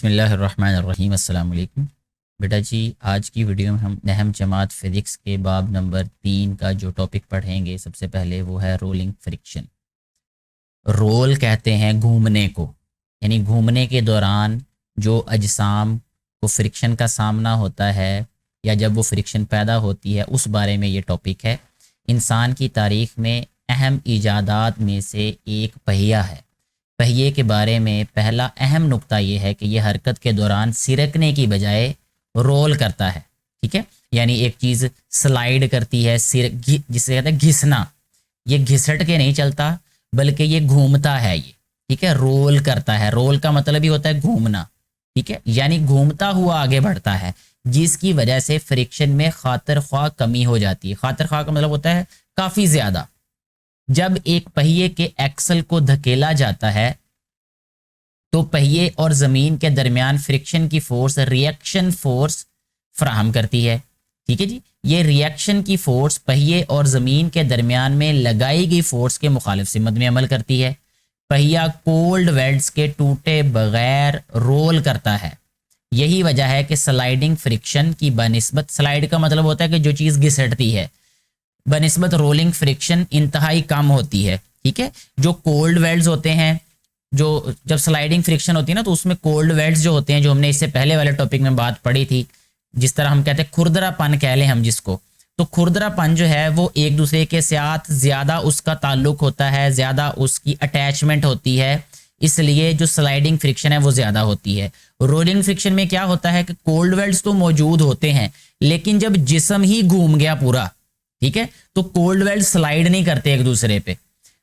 बिस्मिल्लाहिर्रहमानिर्रहीम। अस्सलाम वालेकुम। बेटा जी, आज की वीडियो में हम अहम जमात फ़िज़िक्स के बाब नंबर 3 का जो टॉपिक पढ़ेंगे, सबसे पहले वो है रोलिंग फ्रिक्शन। रोल कहते हैं घूमने को, यानी घूमने के दौरान जो अजसाम को फ्रिक्शन का सामना होता है या जब वो फ्रिक्शन पैदा होती है, उस बारे में ये टॉपिक है। इंसान की तारीख़ में अहम ईजादात में से एक पहिया है। पहिए के बारे में पहला अहम नुक्ता ये है कि ये हरकत के दौरान सिरकने की बजाय रोल करता है। ठीक है, यानी एक चीज़ स्लाइड करती है, जिसे कहते हैं घिसना। ये घिसट के नहीं चलता बल्कि ये घूमता है। ये ठीक है, रोल करता है। रोल का मतलब ही होता है घूमना। ठीक है, यानी घूमता हुआ आगे बढ़ता है, जिसकी वजह से फ्रिक्शन में खातिर ख्वाह कमी हो जाती है। खातिर ख्वाह का मतलब होता है काफ़ी ज़्यादा। जब एक पहिए के एक्सल को धकेला जाता है तो पहिए और ज़मीन के दरमियान फ्रिक्शन की फोर्स रिएक्शन फोर्स फ्राहम करती है। ठीक है जी, ये रिएक्शन की फोर्स पहिए और ज़मीन के दरमियान में लगाई गई फोर्स के मुखालिफ सिमत में अमल करती है। पहिया कोल्ड वेल्ड्स के टूटे बगैर रोल करता है। यही वजह है कि स्लाइडिंग फ्रिक्शन की बनिस्बत, स्लाइड का मतलब होता है कि जो चीज़ घिसटती है, बनिस्बत रोलिंग फ्रिक्शन इंतहाई कम होती है। ठीक है, जो कोल्ड वेल्ड्स होते हैं, जो जब स्लाइडिंग फ्रिक्शन होती है ना, तो उसमें कोल्ड वेल्ड्स जो होते हैं, जो हमने इससे पहले वाले टॉपिक में बात पढ़ी थी, जिस तरह हम कहते हैं खुरदरापन कह लें हम जिसको, तो खुरदरापन जो है वो एक दूसरे के साथ ज़्यादा उसका ताल्लुक होता है, ज़्यादा उसकी अटैचमेंट होती है, इसलिए जो स्लाइडिंग फ्रिक्शन है वो ज़्यादा होती है। रोलिंग फ्रिक्शन में क्या होता है कि कोल्ड वेल्ड्स तो मौजूद होते हैं, लेकिन जब जिस्म ही घूम गया पूरा, ठीक है, तो कोल्ड वेल्ड स्लाइड नहीं करते एक दूसरे पे,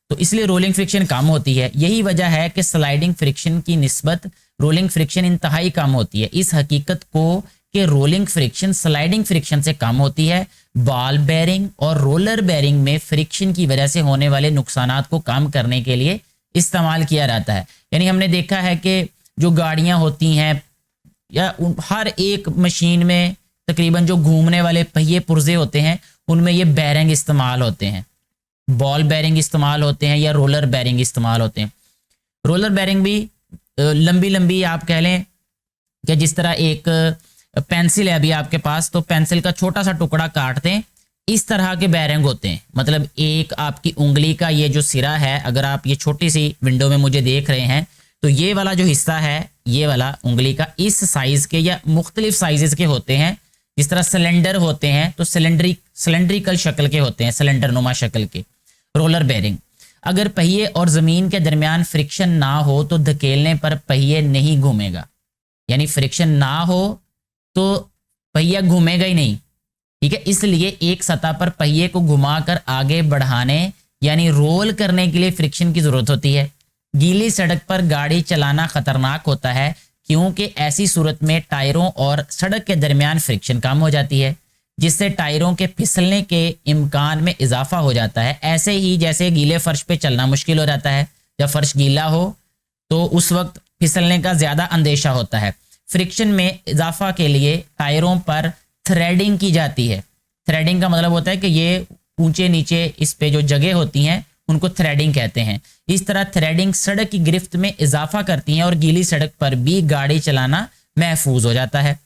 तो इसलिए रोलिंग फ्रिक्शन कम होती है। यही वजह है कि स्लाइडिंग फ्रिक्शन की निस्बत रोलिंग फ्रिक्शन इंतहाई कम होती है। इस हकीकत को कि रोलिंग फ्रिक्शन स्लाइडिंग फ्रिक्शन से कम होती है, बॉल बेरिंग और रोलर बेरिंग में फ्रिक्शन की वजह से होने वाले नुकसानात को कम करने के लिए इस्तेमाल किया जाता है। यानी हमने देखा है कि जो गाड़ियां होती हैं या हर एक मशीन में तकरीबन जो घूमने वाले पहिए पुर्जे होते हैं, उनमें ये बेरिंग इस्तेमाल होते हैं, बॉल बेरिंग इस्तेमाल होते हैं या रोलर बेरिंग इस्तेमाल होते हैं। रोलर बेरिंग भी लंबी लंबी आप कह लें कि जिस तरह एक पेंसिल है अभी आपके पास, तो पेंसिल का छोटा सा टुकड़ा काटते हैं, इस तरह के बेरिंग होते हैं। मतलब एक आपकी उंगली का ये जो सिरा है, अगर आप ये छोटी सी विंडो में मुझे देख रहे हैं, तो ये वाला जो हिस्सा है, ये वाला उंगली का, इस साइज़ के या मुख्तलिफ साइजेस के होते हैं। जिस तरह सिलेंडर होते हैं तो सिलेंड्रिकल शक्ल के होते हैं, सिलेंडर नुमा शक्ल के रोलर बेरिंग। अगर पहिए और ज़मीन के दरमियान फ्रिक्शन ना हो तो धकेलने पर पहिए नहीं घूमेगा। यानी फ्रिक्शन ना हो तो पहिया घूमेगा ही नहीं। ठीक है, इसलिए एक सतह पर पहिए को घुमाकर आगे बढ़ाने यानी रोल करने के लिए फ्रिक्शन की ज़रूरत होती है। गीली सड़क पर गाड़ी चलाना ख़तरनाक होता है क्योंकि ऐसी सूरत में टायरों और सड़क के दरमियान फ्रिक्शन कम हो जाती है, जिससे टायरों के फिसलने के इम्कान में इजाफा हो जाता है। ऐसे ही जैसे गीले फर्श पे चलना मुश्किल हो जाता है, जब फर्श गीला हो तो उस वक्त फिसलने का ज़्यादा अंदेशा होता है। फ्रिक्शन में इजाफा के लिए टायरों पर थ्रेडिंग की जाती है। थ्रेडिंग का मतलब होता है कि ये ऊंचे नीचे इस पे जो जगह होती हैं उनको थ्रेडिंग कहते हैं। इस तरह थ्रेडिंग सड़क की गिरफ्त में इजाफा करती हैं और गीली सड़क पर भी गाड़ी चलाना महफूज हो जाता है।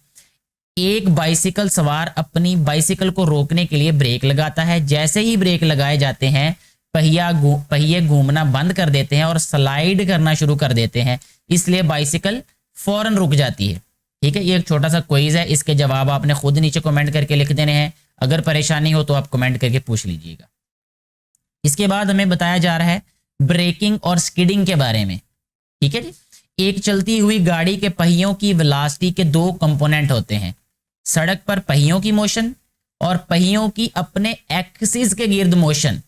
एक बाइसिकल सवार अपनी बाइसिकल को रोकने के लिए ब्रेक लगाता है। जैसे ही ब्रेक लगाए जाते हैं, पहिए घूमना बंद कर देते हैं और स्लाइड करना शुरू कर देते हैं, इसलिए बाइसिकल फौरन रुक जाती है। ठीक है, ये एक छोटा सा क्विज है, इसके जवाब आपने खुद नीचे कमेंट करके लिख देने हैं। अगर परेशानी हो तो आप कमेंट करके पूछ लीजिएगा। इसके बाद हमें बताया जा रहा है ब्रेकिंग और स्किडिंग के बारे में। ठीक है जी, एक चलती हुई गाड़ी के पहियों की वेलोसिटी के दो कंपोनेंट होते हैं, सड़क पर पहियों की मोशन और पहियों की अपने एक्सिस के गिर्द मोशन।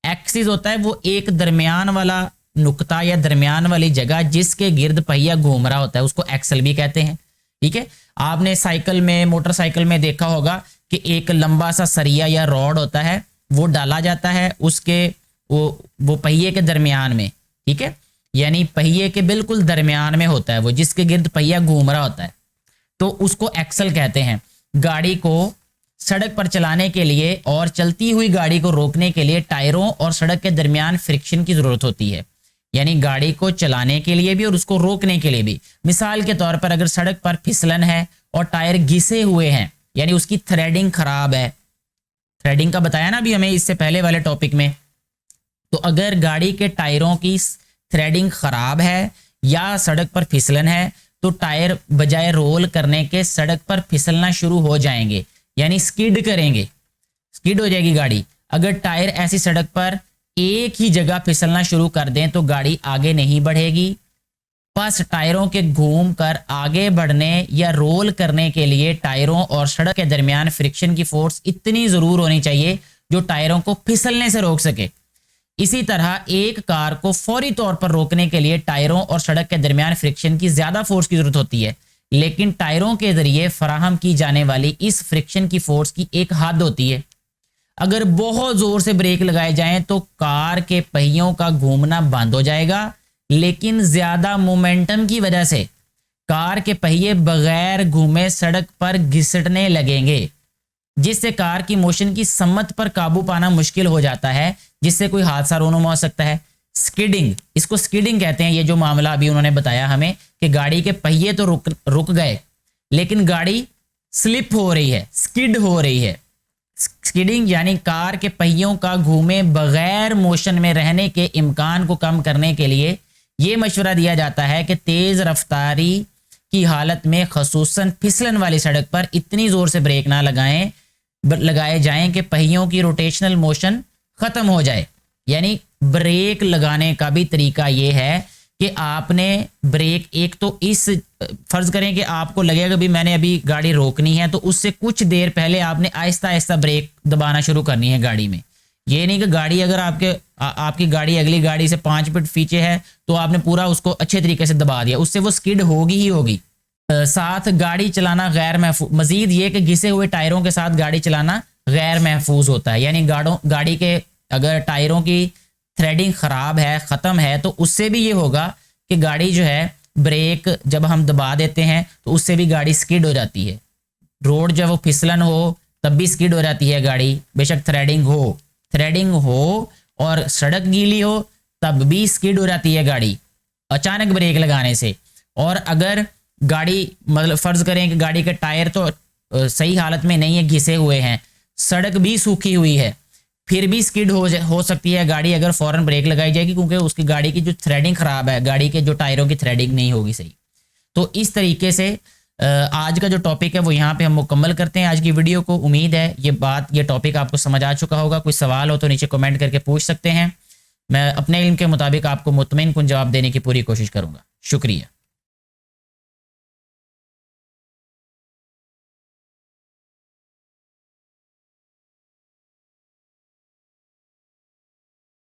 एक्सिस होता है वो एक दरमियान वाला नुक्ता या दरमियान वाली जगह जिसके गिर्द पहिया घूम रहा होता है, उसको एक्सल भी कहते हैं। ठीक है, आपने साइकिल में, मोटरसाइकिल में देखा होगा कि एक लंबा सा सरिया या रॉड होता है, वो डाला जाता है उसके वो पहिए के दरमियान में। ठीक है, यानी पहिए के बिल्कुल दरमियान में होता है वो, जिसके गिर्द पहिया घूम रहा होता है, तो उसको एक्सल कहते हैं। गाड़ी को सड़क पर चलाने के लिए और चलती हुई गाड़ी को रोकने के लिए टायरों और सड़क के दरमियान फ्रिक्शन की ज़रूरत होती है। यानी गाड़ी को चलाने के लिए भी और उसको रोकने के लिए भी। मिसाल के तौर पर अगर सड़क पर फिसलन है और टायर घिसे हुए हैं, यानी उसकी थ्रेडिंग खराब है, थ्रेडिंग का बताया ना अभी हमें इससे पहले वाले टॉपिक में, तो अगर गाड़ी के टायरों की थ्रेडिंग खराब है या सड़क पर फिसलन है तो टायर बजाय रोल करने के सड़क पर फिसलना शुरू हो जाएंगे, यानी स्किड करेंगे, स्किड हो जाएगी गाड़ी। अगर टायर ऐसी सड़क पर एक ही जगह फिसलना शुरू कर दें तो गाड़ी आगे नहीं बढ़ेगी। बस टायरों के घूम कर आगे बढ़ने या रोल करने के लिए टायरों और सड़क के दरमियान फ्रिक्शन की फोर्स इतनी जरूर होनी चाहिए जो टायरों को फिसलने से रोक सके। इसी तरह एक कार को फौरी तौर पर रोकने के लिए टायरों और सड़क के दरमियान फ्रिक्शन की ज्यादा फोर्स की जरूरत होती है, लेकिन टायरों के जरिए फराहम की जाने वाली इस फ्रिक्शन की फोर्स की एक हद होती है। अगर बहुत जोर से ब्रेक लगाए जाएं तो कार के पहियों का घूमना बंद हो जाएगा, लेकिन ज्यादा मोमेंटम की वजह से कार के पहिए बगैर घूमे सड़क पर घिसटने लगेंगे, जिससे कार की मोशन की सम्मत पर काबू पाना मुश्किल हो जाता है, जिससे कोई हादसा रोनुमा हो सकता है। स्किडिंग, इसको स्किडिंग कहते हैं। ये जो मामला अभी उन्होंने बताया हमें कि गाड़ी के पहिए तो रुक गए लेकिन गाड़ी स्लिप हो रही है, स्किड हो रही है। स्किडिंग यानी कार के पहियों का घूमे बगैर मोशन में रहने के इम्कान को कम करने के लिए ये मशवरा दिया जाता है कि तेज रफ्तारी की हालत में खसूसन फिसलन वाली सड़क पर इतनी जोर से ब्रेक ना लगाए जाएं कि पहियों की रोटेशनल मोशन खत्म हो जाए। यानी ब्रेक लगाने का भी तरीका ये है कि आपने ब्रेक, एक तो इस फर्ज करें कि आपको लगेगा भी मैंने अभी गाड़ी रोकनी है, तो उससे कुछ देर पहले आपने आहिस्ता आहिस्ता ब्रेक दबाना शुरू करनी है गाड़ी में। ये नहीं कि गाड़ी अगर आपकी गाड़ी अगली गाड़ी से 5 फीट पीछे है तो आपने पूरा उसको अच्छे तरीके से दबा दिया, उससे वो स्किड होगी ही होगी। साथ गाड़ी चलाना गैर महफूज, मजीद ये कि घिसे हुए टायरों के साथ गाड़ी चलाना गैर महफूज होता है। यानी गाड़ी के अगर टायरों की थ्रेडिंग खराब है, ख़त्म है, तो उससे भी ये होगा कि गाड़ी जो है ब्रेक जब हम दबा देते हैं तो उससे भी गाड़ी स्किड हो जाती है। रोड जब वो फिसलन हो तब भी स्किड हो जाती है गाड़ी, बेशक थ्रेडिंग हो और सड़क गीली हो तब भी स्किड हो जाती है गाड़ी अचानक ब्रेक लगाने से। और अगर गाड़ी, मतलब फर्ज करें कि गाड़ी के टायर तो सही हालत में नहीं है, घिसे हुए हैं, सड़क भी सूखी हुई है, फिर भी स्किड हो सकती है गाड़ी अगर फौरन ब्रेक लगाई जाएगी, क्योंकि उसकी गाड़ी की जो थ्रेडिंग खराब है, गाड़ी के जो टायरों की थ्रेडिंग नहीं होगी सही। तो इस तरीके से आज का जो टॉपिक है वो यहाँ पे हम मुकम्मल करते हैं आज की वीडियो को। उम्मीद है ये टॉपिक आपको समझ आ चुका होगा। कोई सवाल हो तो नीचे कमेंट करके पूछ सकते हैं। मैं अपने इल्म के मुताबिक आपको मुतमईन कुन जवाब देने की पूरी कोशिश करूँगा। शुक्रिया।